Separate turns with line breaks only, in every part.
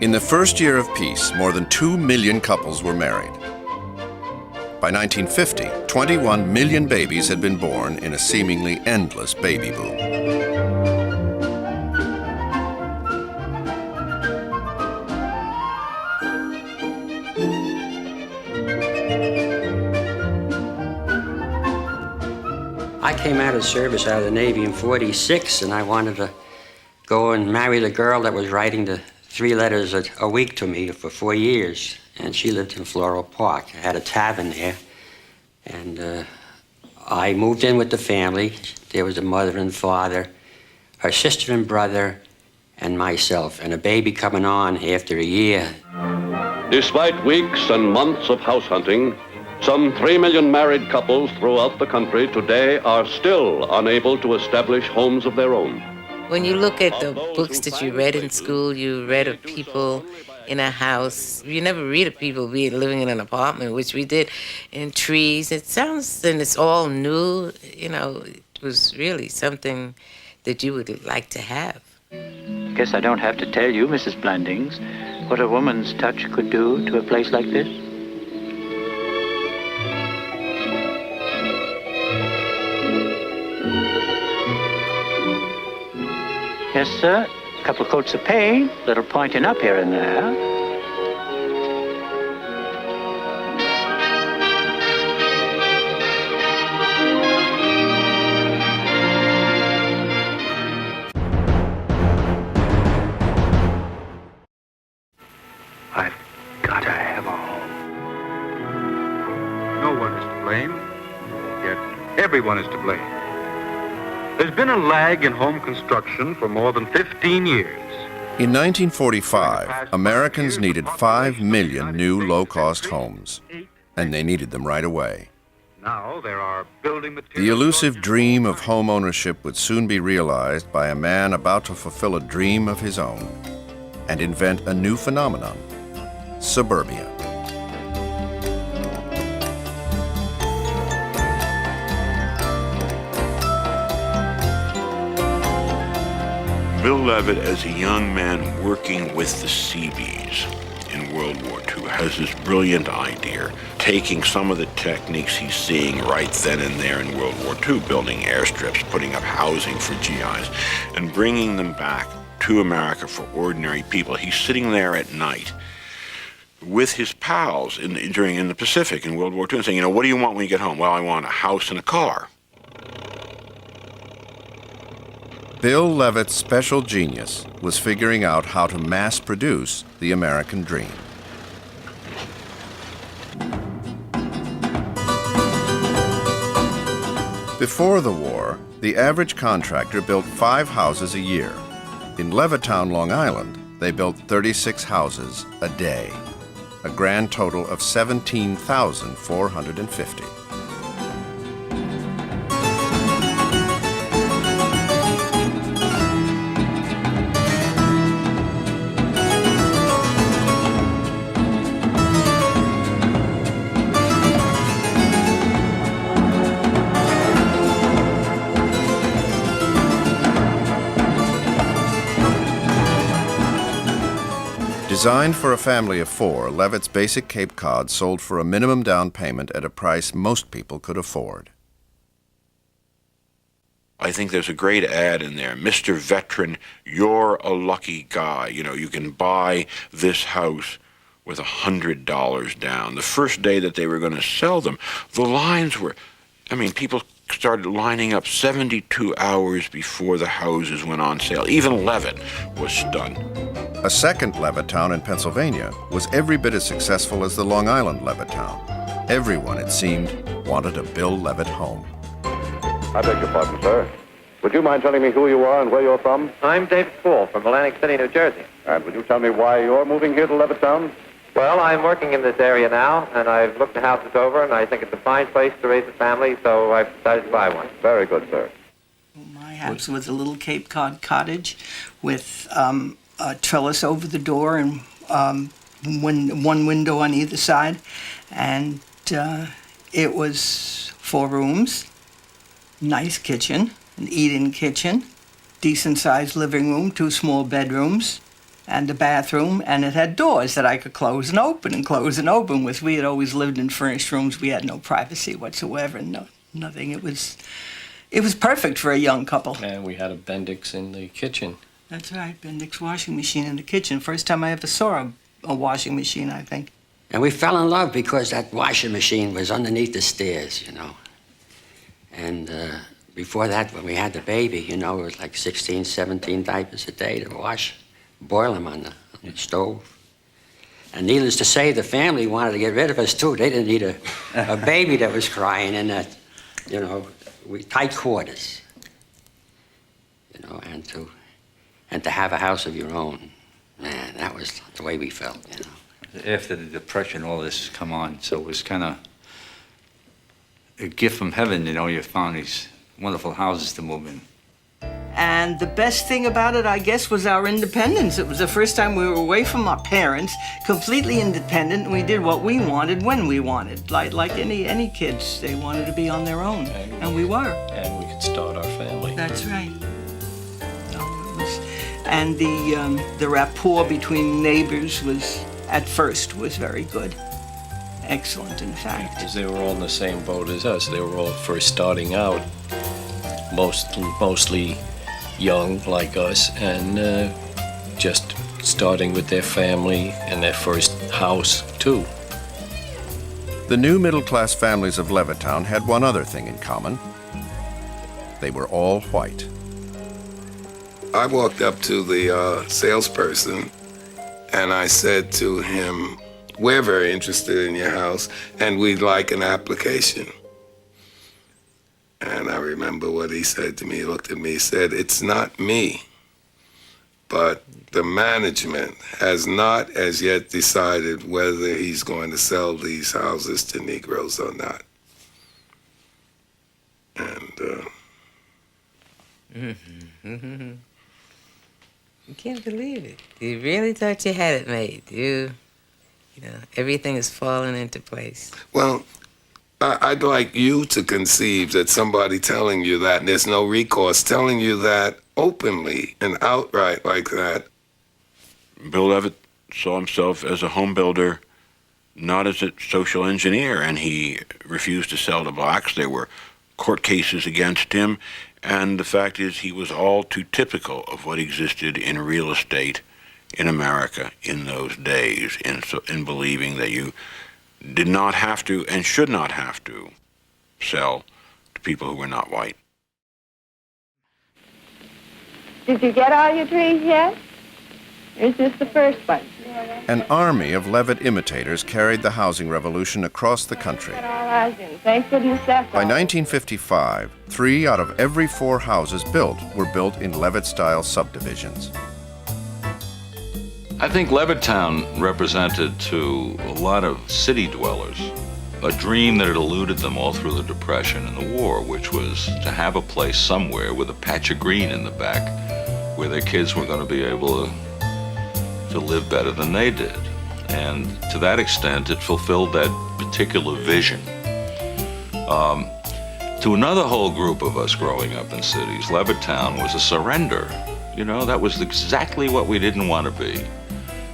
In the first year of peace, more than 2 million couples were married. By 1950, 21 million babies had been born in a seemingly endless baby boom.
I came out of service out of the Navy in '46, and I wanted to go and marry the girl that was writing the 3 letters a week to me for 4 years. And she lived in Floral Park. I had a tavern there. And I moved in with the family. There was a mother and father, her sister and brother, and myself, and a baby coming on after a year.
Despite weeks and months of house hunting, some 3 million married couples throughout the country today are still unable to establish homes of their own.
When you look at the books that you read in school, you read of people in a house. You never read of people living in an apartment, which we did, in trees. It sounds, and it's all new. You know, it was really something that you would like to have.
Guess I don't have to tell you, Mrs. Blandings, what a woman's touch could do to a place like this. Yes, sir. A couple of coats of paint, a little pointing up here and there. I've got to have a home.
No one is to blame, yet everyone is to blame. There's been a lag in home construction for more than 15 years.
In 1945, Americans needed 5 million new low-cost homes, and they needed them right away.
Now there are building materials.
The elusive dream of home ownership would soon be realized by a man about to fulfill a dream of his own and invent a new phenomenon, suburbia.
Bill Levitt, as a young man working with the Seabees in World War II, has this brilliant idea, taking some of the techniques he's seeing right then and there in World War II, building airstrips, putting up housing for GIs, and bringing them back to America for ordinary people. He's sitting there at night with his pals in the Pacific in World War II and saying, you know, what do you want when you get home? Well, I want a house and a car.
Bill Levitt's special genius was figuring out how to mass produce the American dream. Before the war, the average contractor built 5 houses a year. In Levittown, Long Island, they built 36 houses a day, a grand total of 17,450. Designed for a family of 4, Levitt's Basic Cape Cod sold for a minimum down payment at a price most people could afford.
I think there's a great ad in there. Mr. Veteran, you're a lucky guy. You know, you can buy this house with $100 down. The first day that they were going to sell them, the lines were, I mean, people started lining up 72 hours before the houses went on sale. Even Levitt was stunned.
A second Levittown in Pennsylvania was every bit as successful as the Long Island Levittown. Everyone, it seemed, wanted a Bill Levitt home.
I beg your pardon, sir. Would you mind telling me who you are and where you're from?
I'm David Poole from Atlantic City, New Jersey.
And would you tell me why you're moving here to Levittown?
Well, I'm working in this area now, and I've looked the houses over, and I think it's a fine place to raise a family, so I've decided to buy one.
Very good, sir.
My house was a little Cape Cod cottage with a trellis over the door and one window on either side. And it was 4 rooms, nice kitchen, an eat-in kitchen, decent-sized living room, 2 small bedrooms, and a bathroom, and it had doors that I could close and open and close and open with. We had always lived in furnished rooms. We had no privacy whatsoever, nothing. It was perfect for a young couple.
And we had a Bendix in the kitchen.
That's right, Bendix washing machine in the kitchen. First time I ever saw a washing machine, I think.
And we fell in love because that washing machine was underneath the stairs, you know. And before that, when we had the baby, you know, it was like 16, 17 diapers a day to wash, boil them on the stove. And needless to say, the family wanted to get rid of us, too. They didn't need a baby that was crying in that, you know, tight quarters. You know, and to have a house of your own. Man, that was the way we felt, you know.
After the Depression, all this come on, so it was kind of a gift from heaven, you know. You found these wonderful houses to move in.
And the best thing about it, I guess, was our independence. It was the first time we were away from our parents, completely independent, and we did what we wanted when we wanted. Like any kids, they wanted to be on their own, and we were.
And we could start our family.
That's right. And the rapport between neighbors was, at first, was very good. Excellent, in fact.
Because they were all in the same boat as us. They were all first starting out, mostly young like us, and just starting with their family and their first house, too.
The new middle-class families of Levittown had one other thing in common. They were all white.
I walked up to the salesperson and I said to him, "We're very interested in your house and we'd like an application." And I remember what he said to me. He looked at me, he said, "It's not me, but the management has not as yet decided whether he's going to sell these houses to Negroes or not." And
You can't believe it. You really thought you had it made. You know, everything is falling into place.
well, I'd like you to conceive that somebody telling you that, and there's no recourse, telling you that openly and outright like that.
Bill Levitt saw himself as a home builder, not as a social engineer, and he refused to sell to blacks. There were court cases against him, and the fact is he was all too typical of what existed in real estate in America in those days, in believing that you did not have to and should not have to sell to people who were not white.
Did you get all your trees yet? Or is this the first one?
An army of Levitt imitators carried the housing revolution across the country.
Thank goodness that's
By
all.
1955, 3 out of every 4 houses built were built in Levitt-style subdivisions.
I think Levittown represented to a lot of city dwellers a dream that had eluded them all through the Depression and the war, which was to have a place somewhere with a patch of green in the back where their kids were going to be able to live better than they did. And to that extent, it fulfilled that particular vision. To another whole group of us growing up in cities, Levittown was a surrender. You know, that was exactly what we didn't want to be.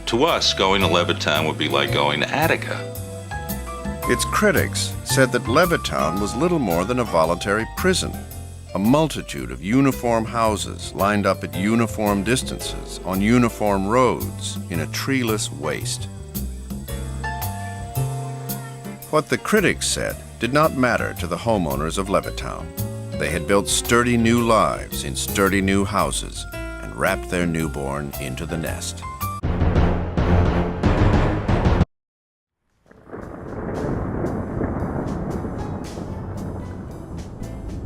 To us, going to Levittown would be like going to Attica.
Its critics said that Levittown was little more than a voluntary prison, a multitude of uniform houses lined up at uniform distances on uniform roads in a treeless waste. What the critics said did not matter to the homeowners of Levittown. They had built sturdy new lives in sturdy new houses and wrapped their newborn into the nest.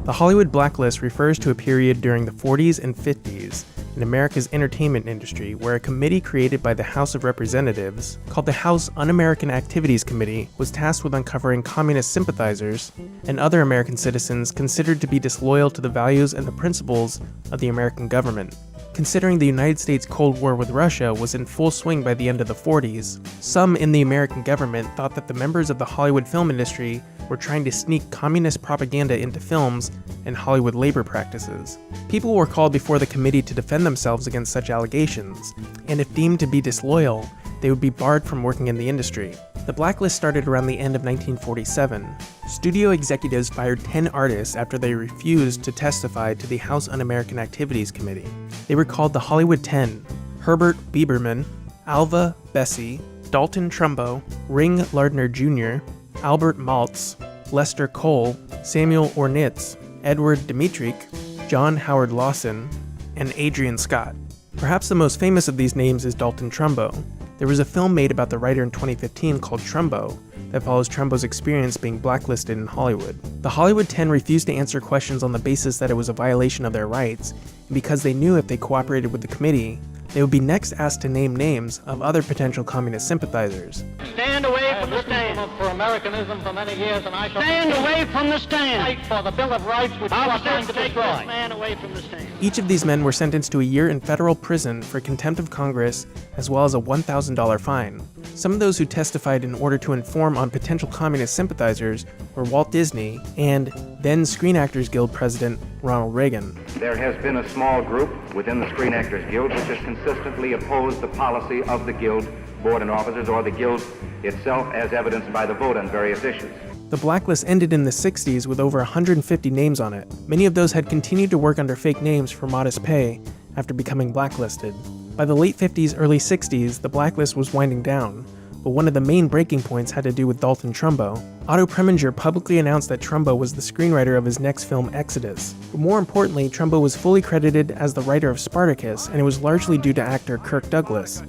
The Hollywood blacklist refers to a period during the 40s and 50s in America's entertainment industry where a committee created by the House of Representatives, called the House Un-American Activities Committee, was tasked with uncovering communist sympathizers and other American citizens considered to be disloyal to the values and the principles of the American government. considering the United States Cold War with Russia was in full swing by the end of the 40s. Some in the American government thought that the members of the Hollywood film industry were trying to sneak communist propaganda into films and Hollywood labor practices. People were called before the committee to defend themselves against such allegations, and if deemed to be disloyal, they would be barred from working in the industry. The blacklist started around the end of 1947. Studio executives fired 10 artists after they refused to testify to the House Un-American Activities Committee. They were called the Hollywood 10: Herbert Bieberman, Alva Bessie, Dalton Trumbo, Ring Lardner Jr., Albert Maltz, Lester Cole, Samuel Ornitz, Edward Dmytryk, John Howard Lawson, and Adrian Scott. Perhaps the most famous of these names is Dalton Trumbo. There was a film made about the writer in 2015 called Trumbo that follows Trumbo's experience being blacklisted in Hollywood. The Hollywood 10 refused to answer questions on the basis that it was a violation of their rights, and because they knew if they cooperated with the committee, they would be next asked to name names of other potential communist sympathizers.
Stand away from the stand. For Americanism for many years, and I shall stand away from the stand. Fight for the Bill of Rights, which I was trying to destroy. This man away from the stand.
Each of these men were sentenced to a year in federal prison for contempt of Congress, as well as a $1,000 fine. Some of those who testified in order to inform on potential communist sympathizers were Walt Disney and then Screen Actors Guild President Ronald Reagan.
There has been a small group within the Screen Actors Guild which has consistently opposed the policy of the Guild board and officers or the Guild itself, as evidenced by the vote on various issues.
The blacklist ended in the 60s with over 150 names on it. Many of those had continued to work under fake names for modest pay after becoming blacklisted. By the late 50s, early 60s, the blacklist was winding down, but one of the main breaking points had to do with Dalton Trumbo. Otto Preminger publicly announced that Trumbo was the screenwriter of his next film, Exodus. But more importantly, Trumbo was fully credited as the writer of Spartacus, and it was largely due to actor Kirk Douglas.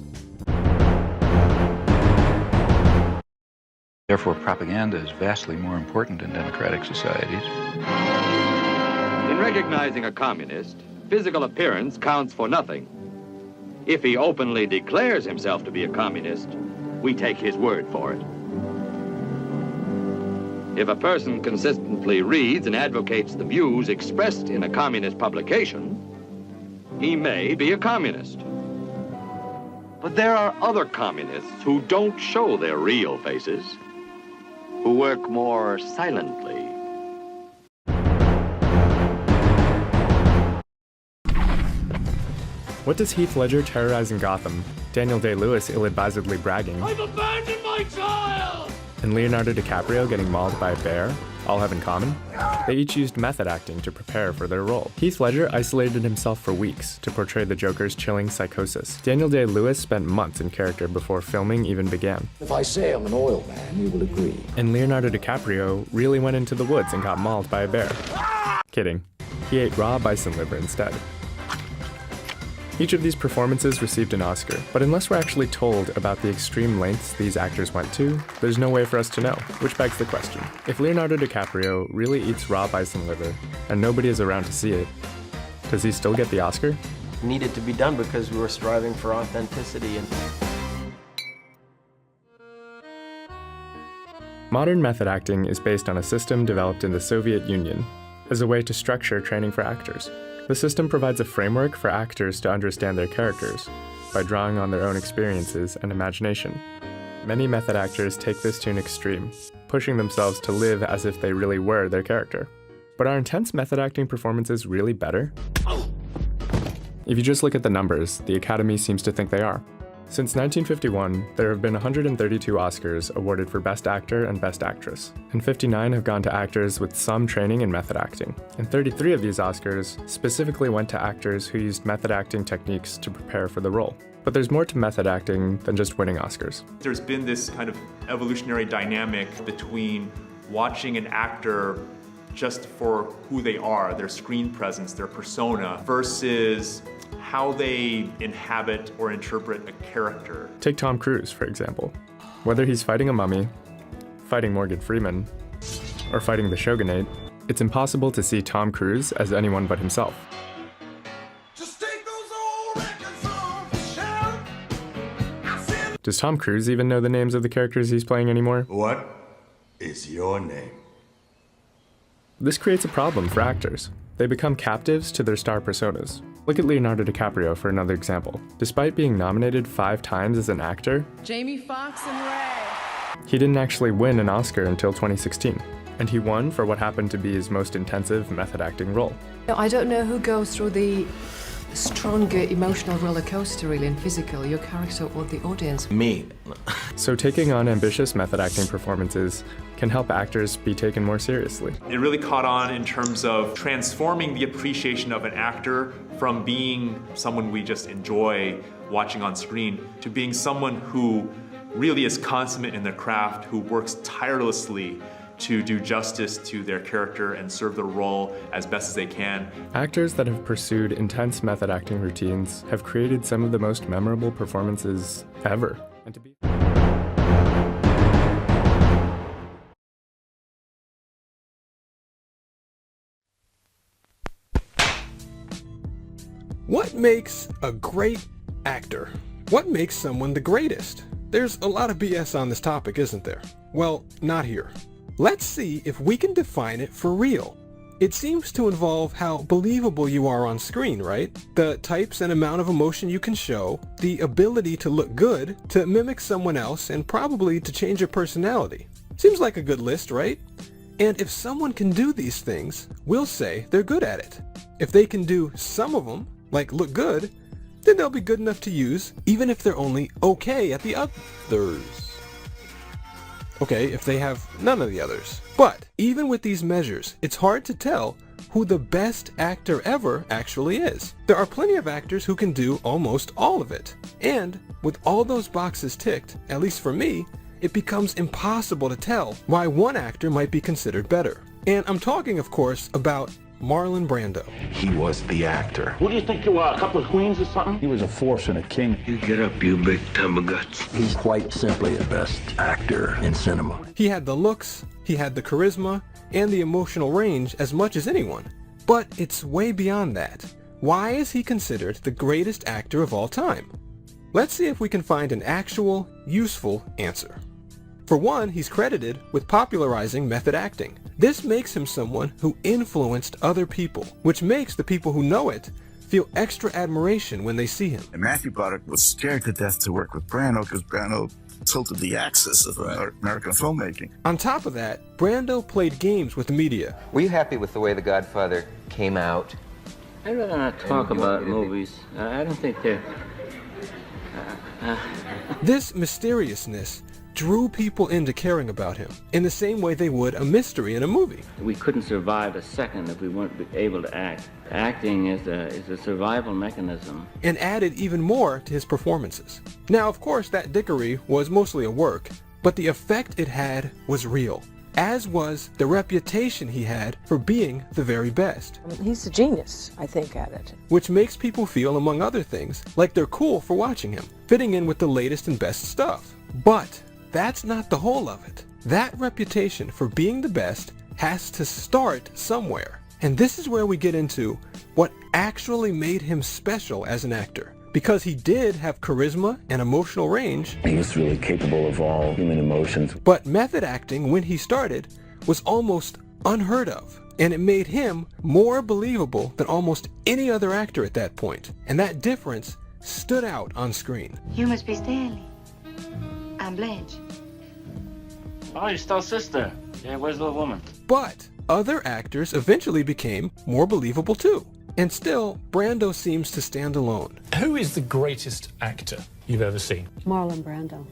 Therefore, propaganda is vastly more important in democratic societies.
In recognizing a communist, physical appearance counts for nothing. If he openly declares himself to be a communist, we take his word for it. If a person consistently reads and advocates the views expressed in a communist publication, he may be a communist. But there are other communists who don't show their real faces, who work more silently.
What does Heath Ledger terrorizing Gotham, Daniel Day-Lewis ill-advisedly bragging,
I've abandoned my child!
and Leonardo DiCaprio getting mauled by a bear all have in common? They each used method acting to prepare for their role. Heath Ledger isolated himself for weeks to portray the Joker's chilling psychosis. Daniel Day-Lewis spent months in character before filming even began.
If I say I'm an oil man, you will agree.
And Leonardo DiCaprio really went into the woods and got mauled by a bear. Kidding. He ate raw bison liver instead. Each of these performances received an Oscar, but unless we're actually told about the extreme lengths these actors went to, there's no way for us to know, which begs the question. If Leonardo DiCaprio really eats raw bison liver, and nobody is around to see it, does he still get the Oscar?
Needed to be done because we were striving for authenticity. And
Modern method acting is based on a system developed in the Soviet Union as a way to structure training for actors. The system provides a framework for actors to understand their characters by drawing on their own experiences and imagination. Many method actors take this to an extreme, pushing themselves to live as if they really were their character. But are intense method acting performances really better? If you just look at the numbers, the Academy seems to think they are. Since 1951, there have been 132 Oscars awarded for Best Actor and Best Actress, and 59 have gone to actors with some training in method acting. And 33 of these Oscars specifically went to actors who used method acting techniques to prepare for the role. But there's more to method acting than just winning Oscars.
There's been this kind of evolutionary dynamic between watching an actor just for who they are, their screen presence, their persona, versus how they inhabit or interpret a character.
Take Tom Cruise, for example. Whether he's fighting a mummy, fighting Morgan Freeman, or fighting the Shogunate, it's impossible to see Tom Cruise as anyone but himself. Does Tom Cruise even know the names of the characters he's playing anymore?
What is your name?
This creates a problem for actors. They become captives to their star personas. Look at Leonardo DiCaprio for another example. Despite being nominated 5 times as an actor,
Jamie Foxx and Ray.
he didn't actually win an Oscar until 2016, and he won for what happened to be his most intensive method acting role.
I don't know who goes through the stronger emotional roller coaster, really, and physical, your character or the audience.
Me. So taking on ambitious method acting performances can help actors be taken more seriously.
It really caught on in terms of transforming the appreciation of an actor from being someone we just enjoy watching on screen to being someone who really is consummate in their craft, who works tirelessly to do justice to their character and serve the role as best as they can.
Actors that have pursued intense method acting routines have created some of the most memorable performances ever. And to be
What makes a great actor? What makes someone the greatest? There's a lot of BS on this topic, isn't there? Well, not here. Let's see if we can define it for real. It seems to involve how believable you are on screen, right? The types and amount of emotion you can show, the ability to look good, to mimic someone else, and probably to change your personality. Seems like a good list, right? And if someone can do these things, we'll say they're good at it. If they can do some of them, like look good, then they'll be good enough to use, even if they're only okay at the others. Okay, if they have none of the others. But even with these measures, it's hard to tell who the best actor ever actually is. There are plenty of actors who can do almost all of it. And with all those boxes ticked, at least for me, it becomes impossible to tell why one actor might be considered better. And I'm talking, of course, about Marlon Brando.
He was the actor.
Who do you think you are, a couple of queens or something?
He was a force and a king.
You get up, you big tub of guts.
He's quite simply the best actor in cinema.
He had the looks, he had the charisma, and the emotional range as much as anyone. But it's way beyond that. Why is he considered the greatest actor of all time? Let's see if we can find an actual, useful answer. For one, he's credited with popularizing method acting. This makes him someone who influenced other people, which makes the people who know it feel extra admiration when they see him.
And Matthew Broderick was scared to death to work with Brando because Brando tilted the axis of American filmmaking.
On top of that, Brando played games with the media.
Were you happy with the way The Godfather came out?
I'd rather not talk about movies. I don't think they're...
This mysteriousness drew people into caring about him in the same way they would a mystery in a movie.
We couldn't survive a second if we weren't able to act. Acting is a survival mechanism.
And added even more to his performances. Now, of course, that dickery was mostly a work, but the effect it had was real, as was the reputation he had for being the very best.
He's a genius, I think, at it.
Which makes people feel, among other things, like they're cool for watching him, fitting in with the latest and best stuff. But that's not the whole of it. That reputation for being the best has to start somewhere. And this is where we get into what actually made him special as an actor. Because he did have charisma and emotional range.
He was really capable of all human emotions.
But method acting, when he started, was almost unheard of. And it made him more believable than almost any other actor at that point. And that difference stood out on screen.
You must be Stanley. I'm Blanche.
Oh, you're still sister. Yeah, where's the little woman?
But other actors eventually became more believable too. And still, Brando seems to stand alone.
Who is the greatest actor you've ever seen?
Marlon Brando.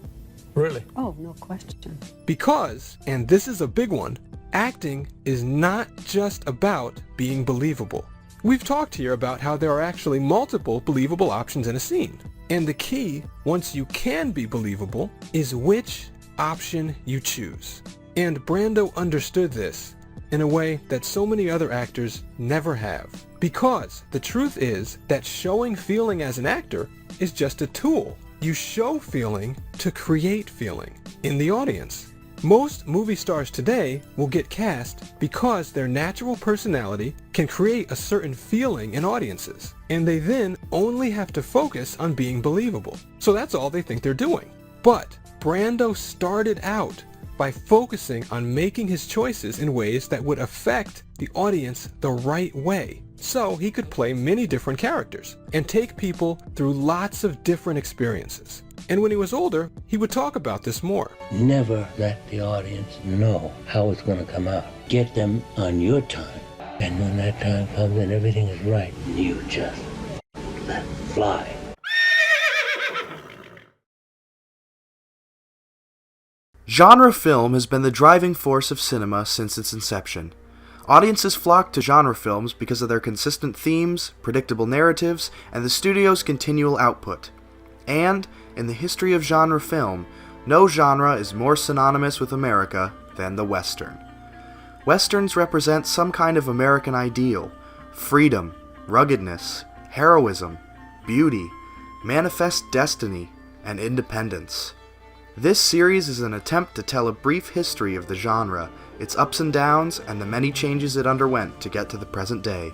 Really?
Oh, no question.
Because, and this is a big one, acting is not just about being believable. We've talked here about how there are actually multiple believable options in a scene. And the key, once you can be believable, is which option you choose. And Brando understood this in a way that so many other actors never have. Because the truth is that showing feeling as an actor is just a tool. You show feeling to create feeling in the audience. Most movie stars today will get cast because their natural personality can create a certain feeling in audiences, and they then only have to focus on being believable. So that's all they think they're doing. But Brando started out by focusing on making his choices in ways that would affect the audience the right way. So he could play many different characters and take people through lots of different experiences. And when he was older, he would talk about this more.
Never let the audience know how it's going to come out. Get them on your time. And when that time comes and everything is right, you just let fly.
Genre film has been the driving force of cinema since its inception. Audiences flock to genre films because of their consistent themes, predictable narratives, and the studio's continual output. And, in the history of genre film, no genre is more synonymous with America than the Western. Westerns represent some kind of American ideal: freedom, ruggedness, heroism, beauty, manifest destiny, and independence. This series is an attempt to tell a brief history of the genre, its ups and downs, and the many changes it underwent to get to the present day.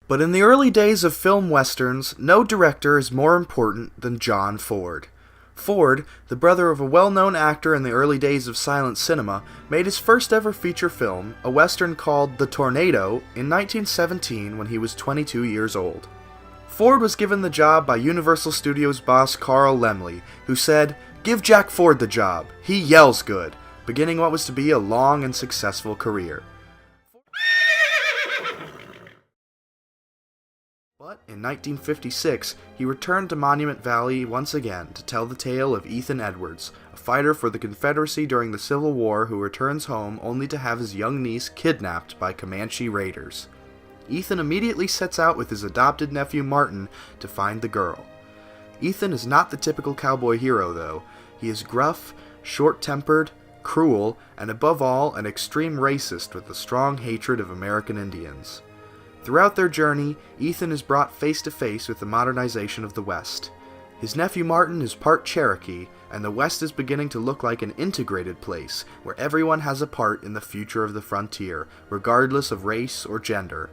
But in the early days of film westerns, no director is more important than John Ford. Ford, the brother of a well-known actor in the early days of silent cinema, made his first ever feature film, a western called The Tornado, in 1917 when he was 22 years old. Ford was given the job by Universal Studios boss Carl Laemmle, who said, "Give Jack Ford the job. He yells good," beginning what was to be a long and successful career. But in 1956, he returned to Monument Valley once again to tell the tale of Ethan Edwards, a fighter for the Confederacy during the Civil War who returns home only to have his young niece kidnapped by Comanche raiders. Ethan immediately sets out with his adopted nephew Martin to find the girl. Ethan is not the typical cowboy hero, though. He is gruff, short-tempered, cruel, and above all, an extreme racist with a strong hatred of American Indians. Throughout their journey, Ethan is brought face to face with the modernization of the West. His nephew Martin is part Cherokee, and the West is beginning to look like an integrated place where everyone has a part in the future of the frontier, regardless of race or gender.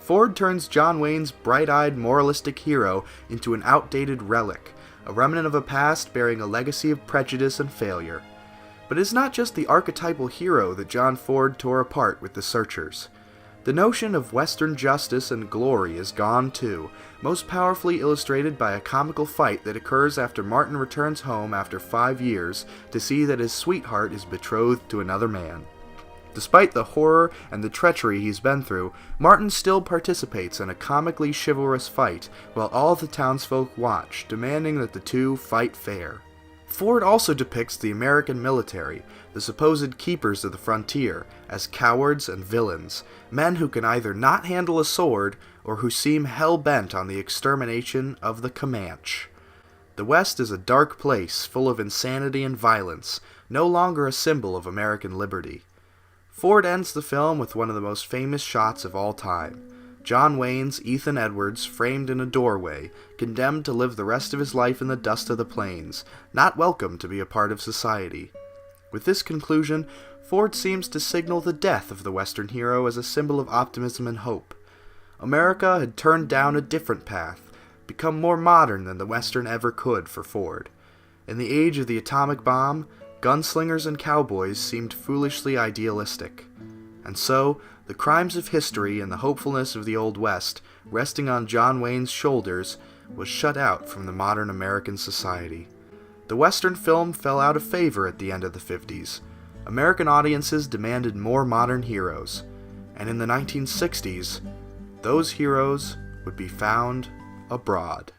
Ford turns John Wayne's bright-eyed, moralistic hero into an outdated relic, a remnant of a past bearing a legacy of prejudice and failure. But it is not just the archetypal hero that John Ford tore apart with The Searchers. The notion of Western justice and glory is gone too, most powerfully illustrated by a comical fight that occurs after Martin returns home after 5 years to see that his sweetheart is betrothed to another man. Despite the horror and the treachery he's been through, Martin still participates in a comically chivalrous fight while all the townsfolk watch, demanding that the two fight fair. Ford also depicts the American military, the supposed keepers of the frontier, as cowards and villains, men who can either not handle a sword or who seem hell-bent on the extermination of the Comanche. The West is a dark place full of insanity and violence, no longer a symbol of American liberty. Ford ends the film with one of the most famous shots of all time. John Wayne's Ethan Edwards framed in a doorway, condemned to live the rest of his life in the dust of the plains, not welcome to be a part of society. With this conclusion, Ford seems to signal the death of the Western hero as a symbol of optimism and hope. America had turned down a different path, become more modern than the Western ever could for Ford. In the age of the atomic bomb, gunslingers and cowboys seemed foolishly idealistic. And so, the crimes of history and the hopefulness of the Old West, resting on John Wayne's shoulders, was shut out from the modern American society. The Western film fell out of favor at the end of the 50s. American audiences demanded more modern heroes. And in the 1960s, those heroes would be found abroad.